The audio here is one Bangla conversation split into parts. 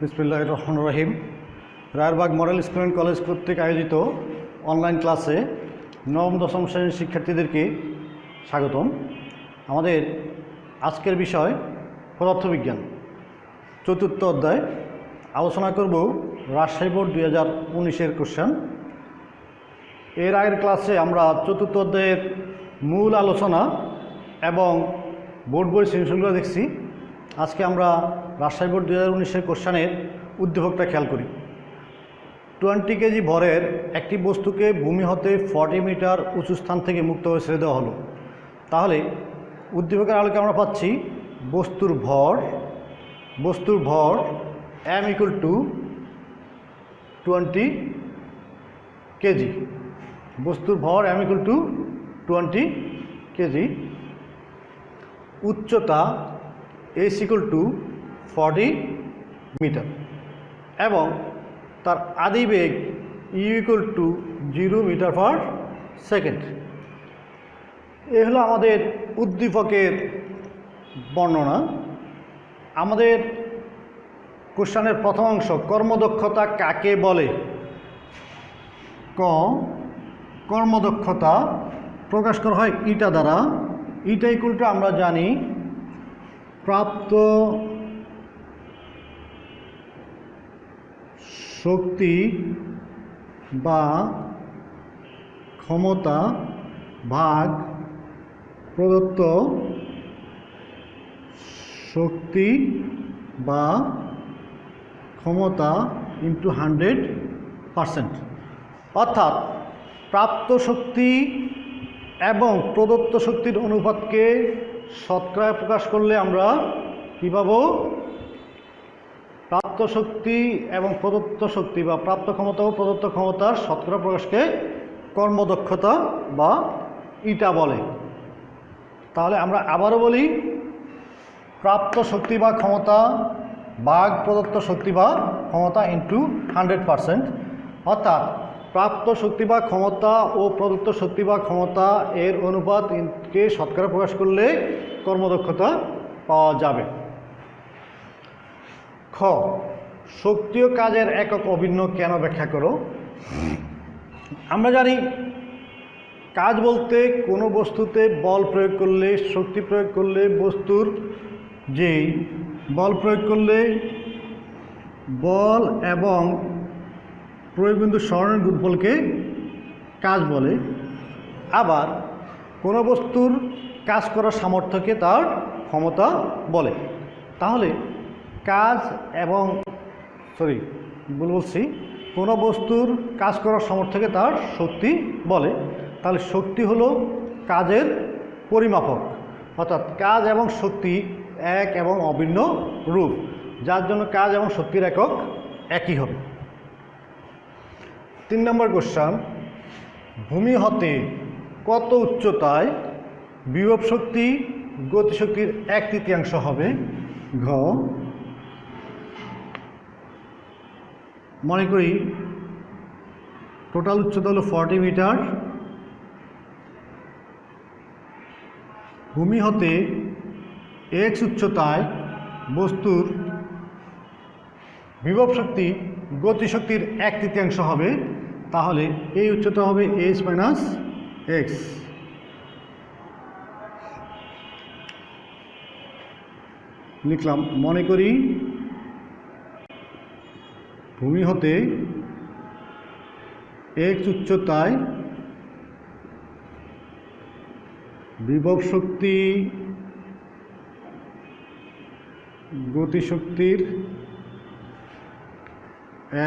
বিসমিল্লাহির রহমানির রহিম। Rayerbag model school and college কর্তৃক আয়োজিত অনলাইন ক্লাসে নবম দশম শ্রেণীর শিক্ষার্থীদেরকে স্বাগতম। আমাদের আজকের বিষয় পদার্থবিজ্ঞান, চতুর্থ অধ্যায়। আলোচনা করব রাজশাহী বোর্ড 2019-এর কোশ্চেন। এর আগের ক্লাসে আমরা চতুর্থ অধ্যায়ের মূল আলোচনা এবং বোর্ড বই সৃজনশীলগুলো দেখছি। আজকে আমরা রাজশাহী বোর্ড 2019-এর কোশ্চেনের উদ্দীপকটা খেয়াল করি। 20 কেজি ভরের একটি বস্তুকে ভূমি হতে 40 মিটার উঁচু স্থান থেকে মুক্তভাবে ছেড়ে দেওয়া হলো। তাহলে উদ্দীপকের আলোকে আমরা পাচ্ছি বস্তুর ভর m = 20 কেজি। বস্তুর ভর m = 20 কেজি। উচ্চতা h = 40 মিটার এবং তার আদিবেগ u = 0 মিটার পার সেকেন্ড। এ হলো আমাদের উদ্দীপকের বর্ণনা। আমাদের কোশ্চেনের প্রথম অংশ, কর্মদক্ষতা কাকে বলে? কর্মদক্ষতা প্রকাশ করা হয় ইটা দ্বারা। ইটা = আমরা জানি প্রাপ্ত শক্তি বা ক্ষমতা ভাগ প্রদত্ত শক্তি বা ক্ষমতা × 100%। অর্থাৎ প্রাপ্ত শক্তি এবং প্রদত্ত শক্তির অনুপাতকে শতকরায় প্রকাশ করলে আমরা কী পাব? প্রাপ্ত শক্তি এবং প্রদত্ত শক্তি বা প্রাপ্ত ক্ষমতা ও প্রদত্ত ক্ষমতার শতকরা প্রকাশকে কর্মদক্ষতা বা ইটা বলে। তাহলে আমরা আবারও বলি, প্রাপ্ত শক্তি বা ক্ষমতা ভাগ প্রদত্ত শক্তি বা ক্ষমতা × 100%। অর্থাৎ প্রাপ্ত শক্তি বা ক্ষমতা ও প্রদত্ত শক্তি বা ক্ষমতা এর অনুপাতকে শতকরা প্রকাশ করলে কর্মদক্ষতা পাওয়া যাবে। খ, শক্তি ও কাজের একক অভিন্ন কেন ব্যাখ্যা করো? আমরা জানি কাজ বলতে কোনো বস্তুতে বল প্রয়োগ করলে, শক্তি প্রয়োগ করলে, বস্তুর যেই বল প্রয়োগ করলে বল এবং প্রয়োগবিন্দু সরণের গুণফলকে কাজ বলে। আবার কোনো বস্তুর কাজ করার সামর্থ্যকে তার ক্ষমতা বলে। তাহলে কাজ এবং কোনো বস্তুর কাজ করার সামর্থ্যকে তার শক্তি বলে। তাহলে শক্তি হলো কাজের পরিমাপক। অর্থাৎ কাজ এবং শক্তি এক এবং অভিন্ন রূপ, যার জন্য কাজ এবং শক্তির একক একই হবে। 3 নম্বর কোশ্চেন, ভূমি হতে কত উচ্চতায় বিভব শক্তি গতিশক্তির 1/3 হবে? ঘ, মনে করি টোটাল উচ্চতা হলো 40 মিটার। ভূমি হতে x উচ্চতায় বস্তুর বিভব শক্তি গতিশক্তির 1/3 হবে। তাহলে এই উচ্চতা হবে h - x। লিখলাম, মনে করি ভূমি হতে x উচ্চতায় বিভব শক্তি গতিশক্তির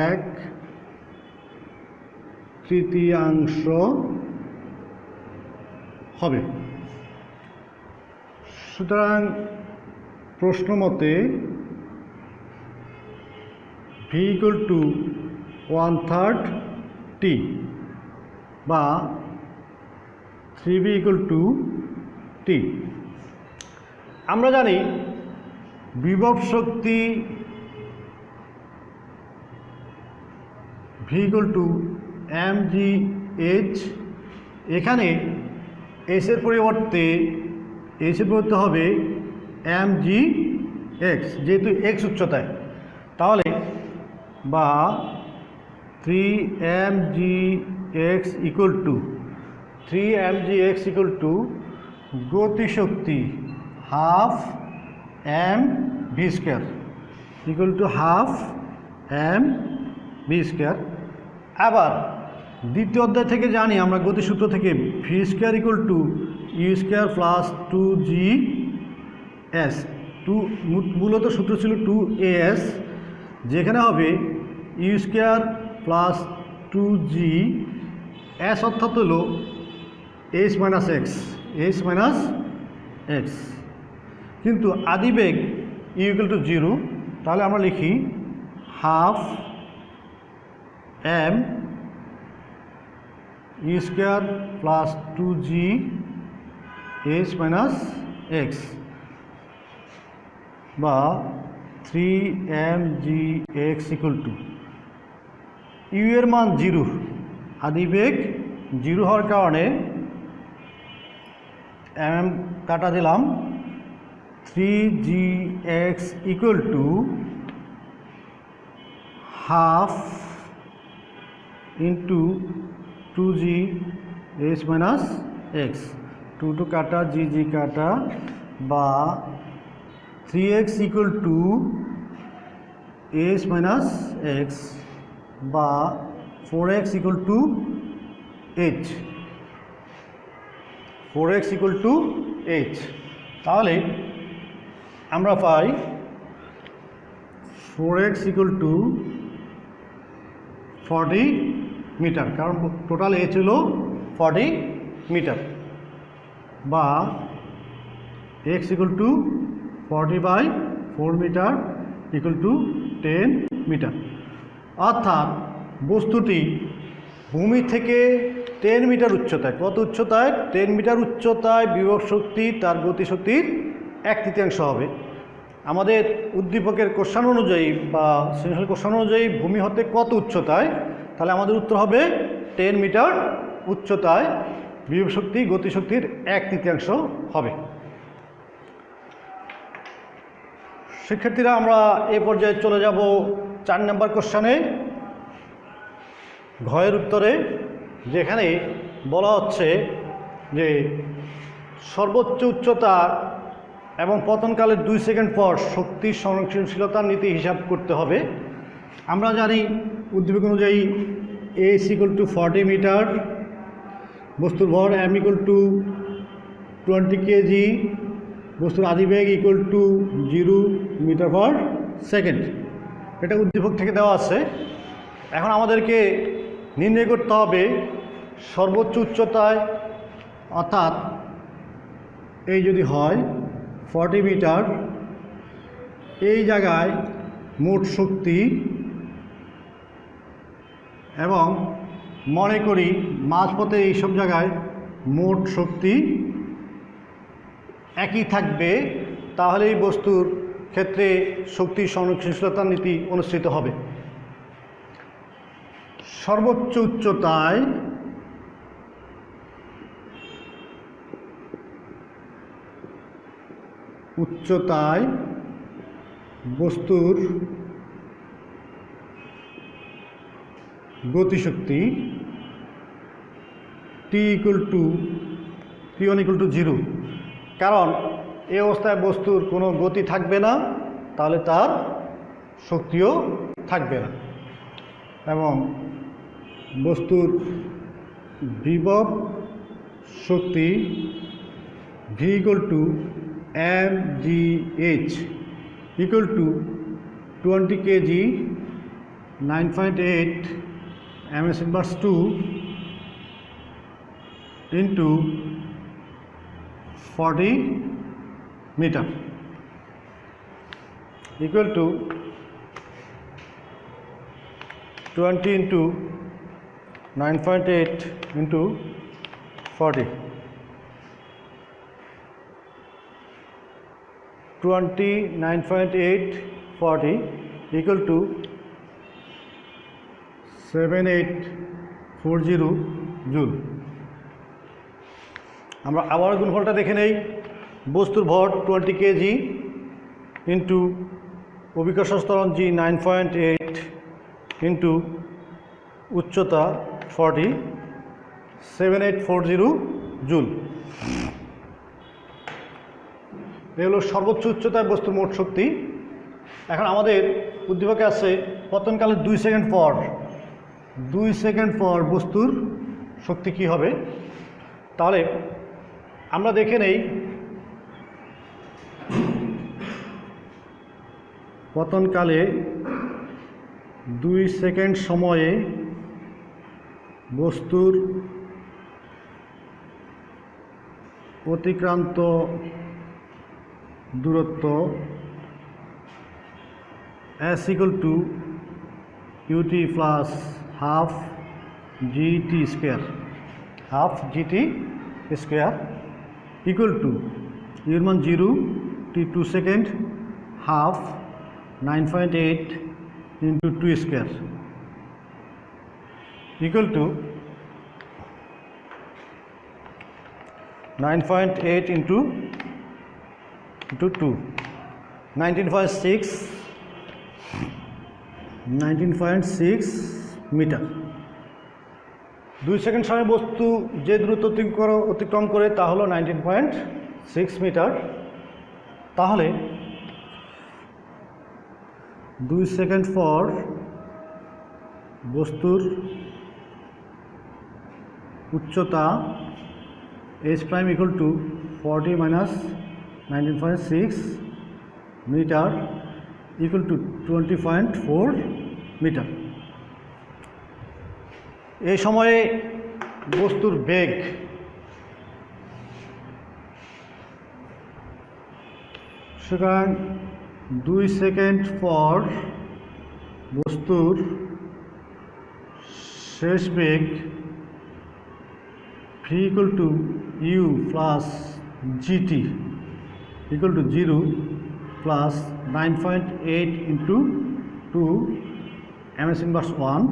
1/3 হবে। সুতরাং প্রশ্ন মতে v = 1/3 t বা 3v = t। আমরা জানি বিভব শক্তি v = mgh। এখানে h এর পরিবর্তে হবে mg x, যেহেতু x উচ্চতায়। তাহলে বা 3mgx ইকুয়াল টু গতিশক্তি half m v square equal to half m v square. আবার দ্বিতীয় অধ্যায় থেকে জানি আমরা গতিসূত্র থেকে v square equal to u square plus 2g's, মূলত সূত্র ছিল 2as, যেখানে হবে you square plus 2g s অর্থাৎ হলো h মাইনাস এক্স, কিন্তু আদিবেগ ইউ ইকুয়াল টু 0, তাহলে আমরা লিখি half m u square plus 2g h minus x বা 3mgx ইকুয়াল টু ইউ এর মান 0, আদিবেগ 0 হওয়ার কারণে এম কাটা দিলাম, 3gx equal to half into 2g h minus x, 2 কাটা g কাটা বা 3x equal to h minus x বা 4x equal to h, 4x equal to h। তাহলে আমরা পাই 4x ইকুয়াল টু 40 মিটার, কারণ টোটাল h হলো 40 মিটার, বা x equal to 40/4 metre equal to 10 metre. অর্থাৎ বস্তুটি ভূমি থেকে 10 মিটার উচ্চতায়, কত উচ্চতায়? 10 মিটার উচ্চতায় বিভব শক্তি তার গতিশক্তির 1/3 হবে। আমাদের উদ্দীপকের কোশ্চেন অনুযায়ী বা সৃজনশীল কোশ্চেন অনুযায়ী ভূমি হতে কত উচ্চতায়, তাহলে আমাদের উত্তর হবে 10 মিটার উচ্চতায় বিভব শক্তি গতিশক্তির 1/3 হবে। শিক্ষার্থীরা, আমরা এ পর্যায়ে চলে যাব 4 নম্বর কোশ্চেনে, ঘয়ের উত্তরে, যেখানে বলা হচ্ছে যে সর্বোচ্চ উচ্চতা এবং পতনকালের 2 সেকেন্ড পর শক্তির সংরক্ষণশীলতার নীতি হিসাব করতে হবে। আমরা জানি উদ্দীপক অনুযায়ী h ইকুয়াল টু 40 মিটার, বস্তুর ভর m ইকুয়াল টু 20 কেজি, বস্তুর আদিবেগ equal to 0 metre per second. এটা উদ্দীপক থেকে দেওয়া আছে। এখন আমাদেরকে নির্ণয় করতে হবে সর্বোচ্চ উচ্চতায়, অর্থাৎ এই যদি হয় 40 মিটার, এই জায়গায় মোট শক্তি, এবং মনে করি মাঝপথে এইসব জায়গায় মোট শক্তি একই থাকবে, তাহলে এই বস্তুর ক্ষেত্রে শক্তির সংরক্ষণশীলতার নীতি অনুসৃত হবে। সর্বোচ্চ উচ্চতায় বস্তুর গতিশক্তি T1 ইকুয়াল টু 0, কারণ এই অবস্থায় বস্তুর কোনো গতি থাকবে না, তাহলে তার শক্তিও থাকবে না, এবং বস্তুর বিভব শক্তি V equal to mgh equal to 20 KG 9.8 ms inverse 2 into 40 meter equal to 20 into 9.8 into 40, 29.8 40 equal to 7840 joule. আমরা আবার গুণফলটা দেখে নেই। বস্তুর ভর 20 কেজি ইন্টু অভিকর্ষ ত্বরণ জি 9.8 ইন্টু উচ্চতা 40 7840 জুল। এ হলো সর্বোচ্চ উচ্চতায় বস্তুর মোট শক্তি। এখন আমাদের উদ্দীপকে আছে পতনকালের 2 সেকেন্ড পর বস্তুর শক্তি কি হবে। তাহলে আমরা দেখে নেই পতনকালে 2 সেকেন্ড সময়ে বস্তুর অতিক্রান্ত দূরত্ব s equal to ut plus half gt square equal to u মান 0 t 2 second half 9.8 into 2 square equal to 9.8 into 2 19.6 metre. 2 second সময় বস্তু যে দ্রুত অতিক্রম করে তা হলো 19.6 মিটার। তাহলে 2 সেকেন্ড পর বস্তুর উচ্চতা h prime equal to 40 minus 19.6 metre equal to 20.4 metre. এই সময়ে বস্তুর বেগ সুতরাং 2 সেকেন্ড পর বস্তুর শেষ বেগ v equal to u plus gt equal to 0 plus 9.8 into 2 ms inverse 1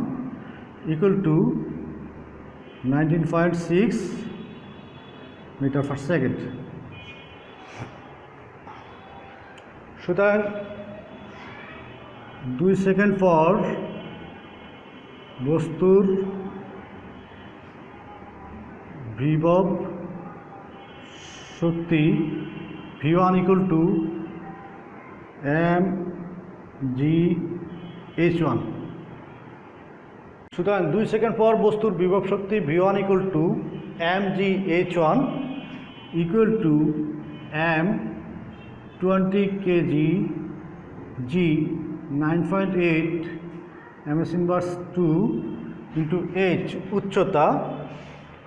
equal to 19.6 meter per second। সুতরাং 2 সেকেন্ড পর বস্তুর বিভব শক্তি v1 equal to mgh1। সুতরাং 2 সেকেন্ড পর বস্তুর বিভব শক্তি v1 equal to mgh1 equal to m 20 kg g 9.8 ms inverse 2 into h উচ্চতা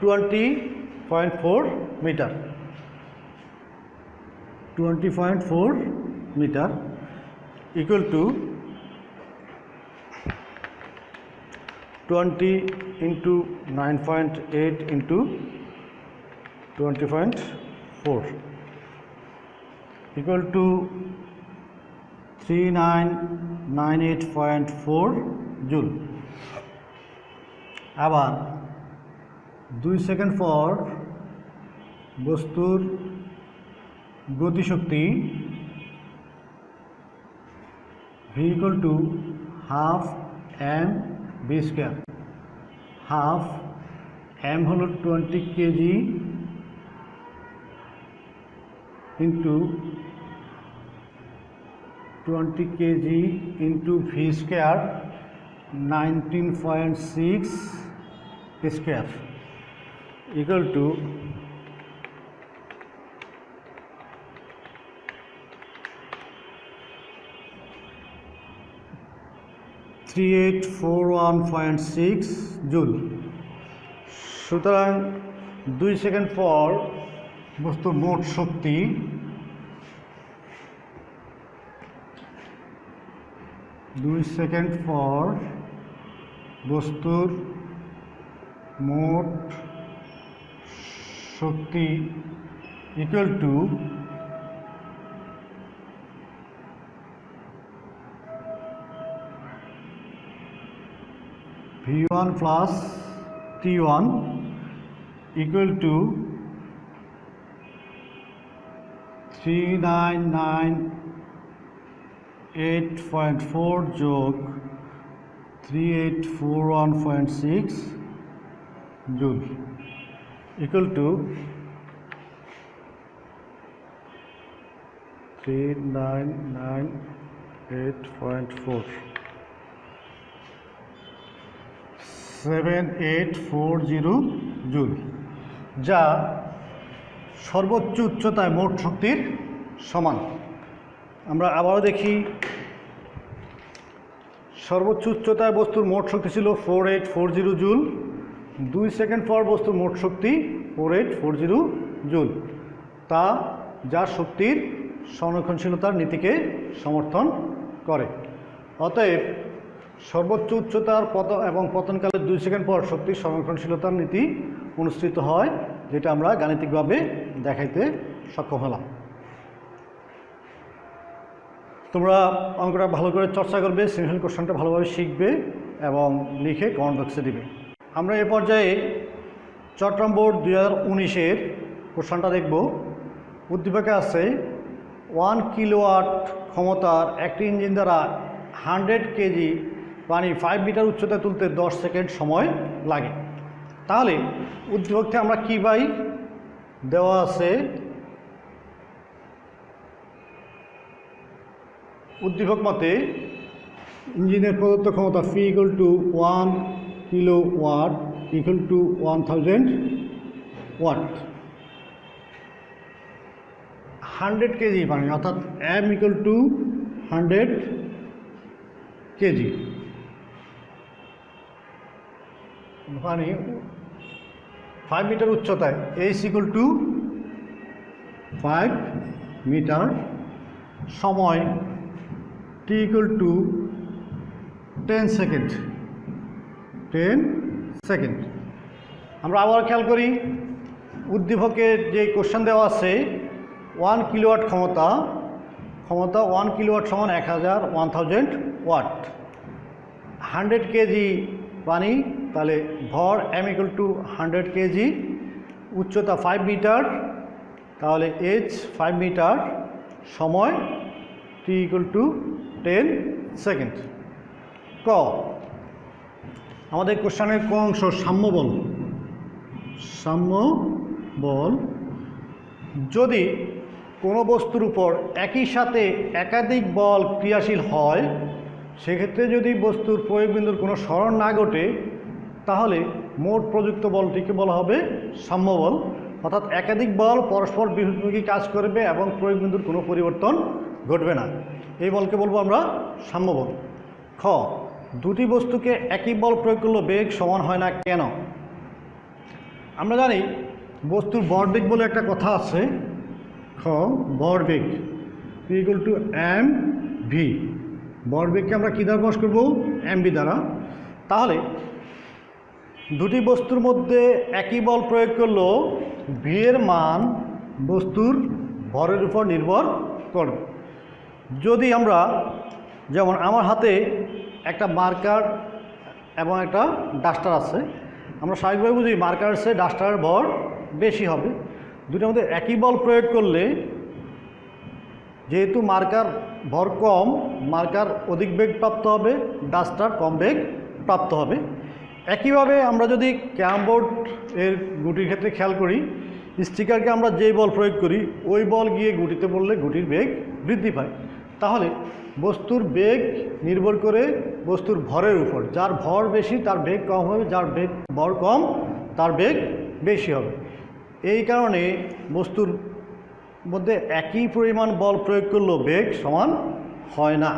20.4 metre 20.4 metre equal to 20 into 9.8 into 20.4 equal to 3998.4 joule. আবার 2 সেকেন্ড পর বস্তুর গতিশক্তি v equal to half m v square half m হলো 20 kg into 20 kg into v square 19.6 square equal to 3841.6 joule. সুতরাং 2 সেকেন্ড পর বস্তুর মোট শক্তি দুই সেকেন্ড পর বস্তুর মোট শক্তি equal to v1 plus t1 equal to 3998.4 8.4 যোগ 3841.6 জুল ইকুয়াল টু 3998.4 7840 জুল, যা সর্বোচ্চ উচ্চতায় মোট শক্তির সমান। আমরা আবারও দেখি, সর্বোচ্চ উচ্চতায় বস্তুর মোট শক্তি ছিল 4840 জুল। 2 সেকেন্ড পর বস্তুর মোট শক্তি 4840 জুল, তা যা শক্তির সংরক্ষণশীলতার নীতিকে সমর্থন করে। অতএব সর্বোচ্চ উচ্চতার এবং পতনকালের 2 সেকেন্ড পর শক্তির সংরক্ষণশীলতার নীতি অনুসৃত হয়, যেটা আমরা গাণিতিকভাবে দেখাইতে সক্ষম হলাম। তোমরা অঙ্কটা ভালো করে চর্চা করবে, সৃজনশীল কোশ্চেনটা ভালোভাবে শিখবে এবং লিখে কমেন্ট বক্সে দিবে। আমরা এ পর্যায়ে চট্টগ্রাম বোর্ড 2019-এর কোশ্চেনটা দেখব। উদ্দীপকে আছে 1 কিলোওয়াট ক্ষমতার একটি ইঞ্জিন দ্বারা 100 কেজি পানি 5 মিটার উচ্চতায় তুলতে 10 সেকেন্ড সময় লাগে। তাহলে উদ্দীপকতে আমরা কী পাই? দেওয়া আছে উদ্দীপক মতে ইঞ্জিনের প্রদত্ত ক্ষমতা P = 1 কিলোওয়াট = 1000 ওয়াট। 100 কেজি পানি, অর্থাৎ M = 100 কেজি পানি 5 মিটার উচ্চতায়, H = 5 মিটার, সময় T = 10 সেকেন্ড। 10 সেকেন্ড। আমরা আবার খেয়াল করি, উদ্দীপকের যে কোশ্চেন দেওয়া আছে 1 কিলোওয়াট ক্ষমতা 1 কিলোওয়াট সমান 1000 ওয়াট। 100 কেজি পানি, তাহলে ভর M = 100 কেজি, উচ্চতা 5 মিটার, তাহলে H 5 মিটার, সময় T = 10 সেকেন্ড। ক, আমাদের কোশ্চেনের ক অংশ সাম্য বল। সাম্য বল, যদি কোনো বস্তুর উপর একই সাথে একাধিক বল ক্রিয়াশীল হয়, সেক্ষেত্রে যদি বস্তুর প্রয়োগবিন্দুর কোনো স্মরণ না ঘটে, তাহলে মোট প্রযুক্ত বলটিকে বলা হবে সাম্য বল। অর্থাৎ একাধিক বল পরস্পর বিরোধী কাজ করবে এবং প্রয়োগবিন্দুর কোনো পরিবর্তন ঘটবে না, এই বলকে বলবো আমরা সাম্য বল। খ, দুটি বস্তুকে একই বল প্রয়োগ করলে বেগ সমান হয় না কেন? আমরা জানি বস্তুর ভরবেগ বলে একটা কথা আছে। খ, ভরবেগ P = mv। ভরবেগকে আমরা কী দ্বারা প্রকাশ করব? mv দ্বারা। তাহলে দুটি বস্তুর মধ্যে একই বল প্রয়োগ করলেও v এর মান বস্তুর ভরের উপর নির্ভর করবে। যদি আমরা, যেমন আমার হাতে একটা মার্কার এবং একটা ডাস্টার আছে, আমরা স্বাভাবিকভাবে বুঝি মার্কারের চেয়ে ডাস্টারের ভর বেশি হবে। দুটোর মধ্যে একই বল প্রয়োগ করলে, যেহেতু মার্কার ভর কম, মার্কার অধিক বেগ প্রাপ্ত হবে, ডাস্টার কম বেগ প্রাপ্ত হবে। একইভাবে আমরা যদি ক্যারাম বোর্ড এর গুটির ক্ষেত্রে খেয়াল করি, স্টিকারকে আমরা যেই বল প্রয়োগ করি, ওই বল গিয়ে গুটিতে পড়লে গুটির বেগ বৃদ্ধি পায়। তাহলে বস্তুর বেগ নির্ভর করে বস্তুর ভরের উপর। যার ভর বেশি তার বেগ কম হবে, যার ভর কম তার বেগ বেশি হবে। এই কারণে বস্তুর মধ্যে একই পরিমাণ বল প্রয়োগ করলেও বেগ সমান হয় না।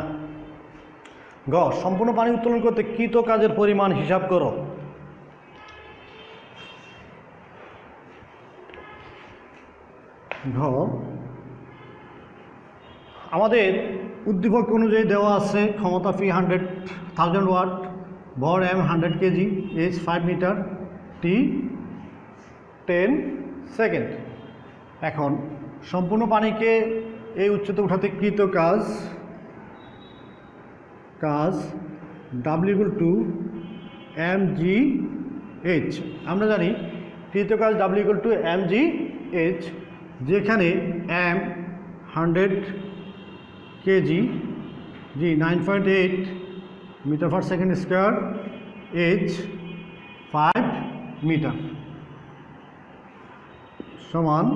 গ, সম্পূর্ণ পানি উত্তোলন করতে কৃত কাজের পরিমাণ হিসাব করো। ঘ, আমাদের উদ্দীপক অনুযায়ী দেওয়া আছে ক্ষমতা P 1000 ওয়াট, ভর M 100 kg, H 5 metre, T 10 second. এখন সম্পূর্ণ পানিকে এই উচ্চতা উঠাতে কৃত কাজ W = mgh। আমরা জানি কৃত কাজ W = mgh, যেখানে M 100 kg, g 9.8 metre per second square, h 5 metre সমান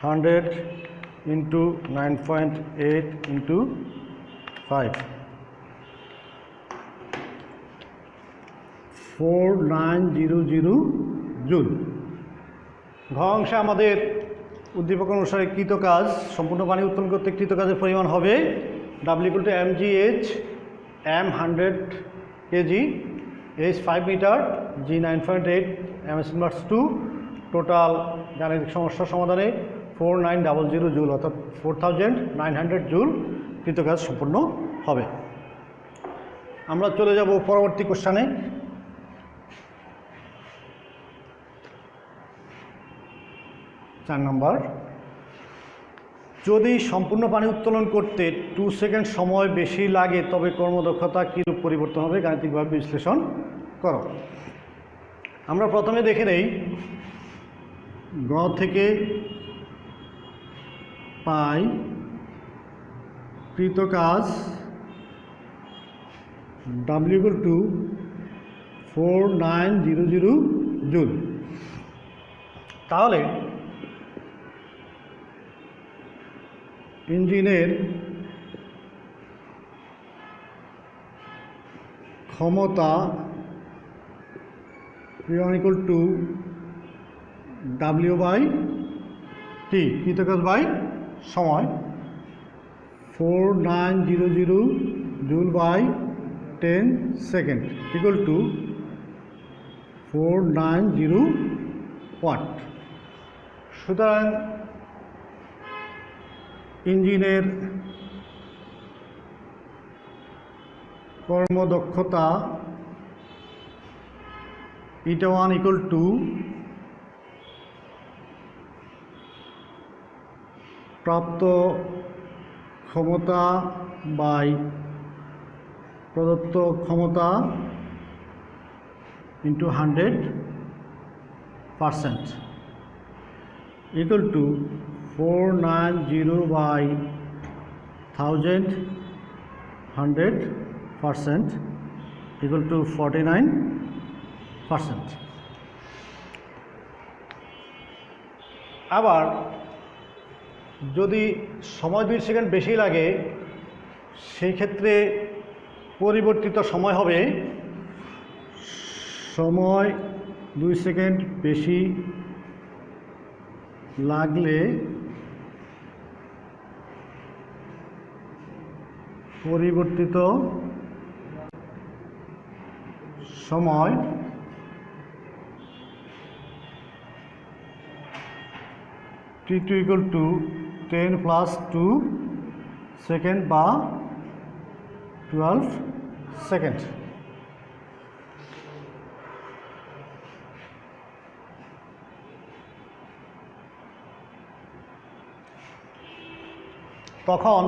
100 ইন্টু 9.8 ইন্টু 5, 4900 জুল। ঘ অংশে আমাদের উদ্দীপক অনুসারে কৃত কাজ, সম্পূর্ণ পানি উত্তোলন করতে কৃত কাজের পরিমাণ হবে W=mgh, m 100 kg, h 5 metre, g 9.8, m/2। Total গাণিতিক সমস্যার সমাধানে 4900 জুল অর্থাৎ 4900 জুল কৃত কাজ সম্পূর্ণ হবে। আমরা চলে যাব পরবর্তী কোশ্চেনে। 4 নম্বর, যদি সম্পূর্ণ পানি উত্তোলন করতে 2 সেকেন্ড সময় বেশি লাগে তবে কর্মদক্ষতা কীরূপ পরিবর্তন হবে, গাণিতিকভাবে বিশ্লেষণ করো। আমরা প্রথমে দেখে নেই গ থেকে পাই কৃত কাজ W=4900 জুল। তাহলে ইঞ্জিনের ক্ষমতা P1=W/T, কৃত কাজ বাই সময়, 4900 জুল বাই 10 সেকেন্ড =490 ওয়াট। সুতরাং ইঞ্জিনের কর্মদক্ষতা η1 প্রাপ্ত ক্ষমতা বাই প্রদত্ত ক্ষমতা ইন্টু 100% =490/1000, 100% =49%। আবার যদি সময় 2 সেকেন্ড বেশি লাগে সেই ক্ষেত্রে পরিবর্তিত সময় হবে, সময় 2 সেকেন্ড বেশি লাগলে পরিবর্তিত সময় T2 = 10+2 সেকেন্ড বা 12 সেকেন্ড। তখন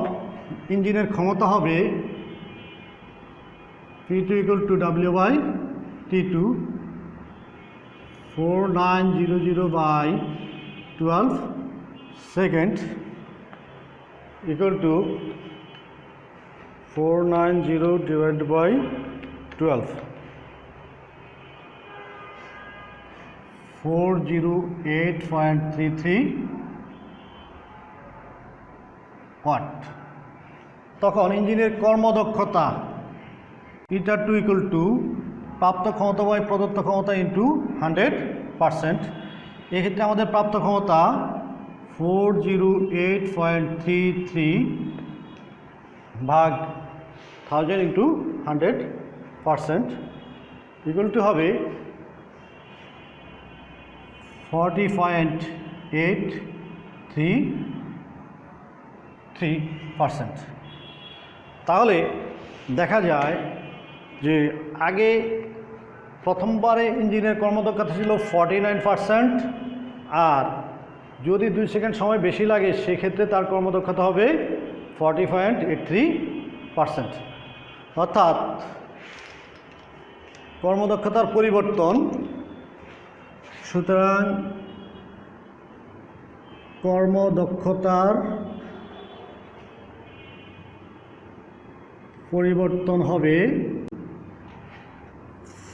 ইঞ্জিনের ক্ষমতা হবে P2 = W/T2, 4900/12 সেকেন্ড =490/12, 408.33 ওয়াট। তখন ইঞ্জিনের কর্মদক্ষতা η2 প্রাপ্ত ক্ষমতা বাই প্রদত্ত ক্ষমতা ইন্টু 100%। এক্ষেত্রে আমাদের প্রাপ্ত ক্ষমতা 408.33 ভাগ 1000 ইন্টু 100% হবে 40.833%। তাহলে দেখা যায় যে আগে প্রথমবারে ইঞ্জিনের কর্মদক্ষতা ছিল 49%, আর যদি 2 সেকেন্ড সময় বেশি লাগে সেক্ষেত্রে তার কর্মদক্ষতা হবে 40.83%। অর্থাৎ কর্মদক্ষতার পরিবর্তন। সুতরাং কর্মদক্ষতার পরিবর্তন হবে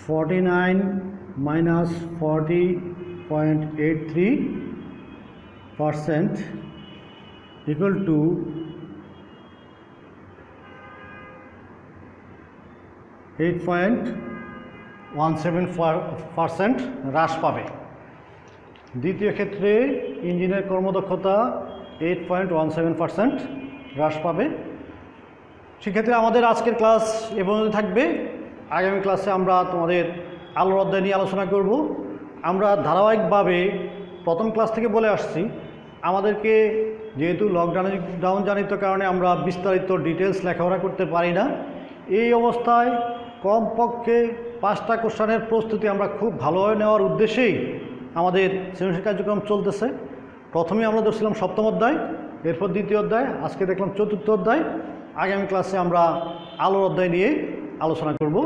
49 মাইনাস 40.83% ইকুয়াল টু 8.17% হ্রাস পাবে। দ্বিতীয় ক্ষেত্রে ইঞ্জিনের কর্মদক্ষতা 8.17% হ্রাস পাবে। সেক্ষেত্রে আমাদের আজকের ক্লাস এ পর্যন্ত থাকবে। আগামী ক্লাসে আমরা তোমাদের আলোর অধ্যায় নিয়ে আলোচনা করব। আমরা ধারাবাহিকভাবে প্রথম ক্লাস থেকে বলে আসছি, আমাদেরকে যেহেতু লকডাউন জনিত কারণে আমরা বিস্তারিত ডিটেলস লেখাপড়া করতে পারি না, এই অবস্থায় কমপক্ষে 5টা কোশ্চেনের প্রস্তুতি আমরা খুব ভালোভাবে নেওয়ার উদ্দেশ্যেই আমাদের সৃজনশীল কার্যক্রম চলতেছে। প্রথমে আমরা ধরছিলাম 7ম অধ্যায়, এরপর 2য় অধ্যায়, আজকে দেখলাম 4র্থ অধ্যায়। আগামী ক্লাসে আমরা আলোর অধ্যায় নিয়ে আলোচনা করব।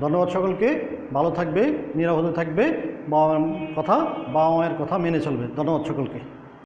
ধন্যবাদ সকলকে। ভালো থাকবে, নিরাপদে থাকবে, বাবা মায়ের কথা মেনে চলবে। ধন্যবাদ সকলকে।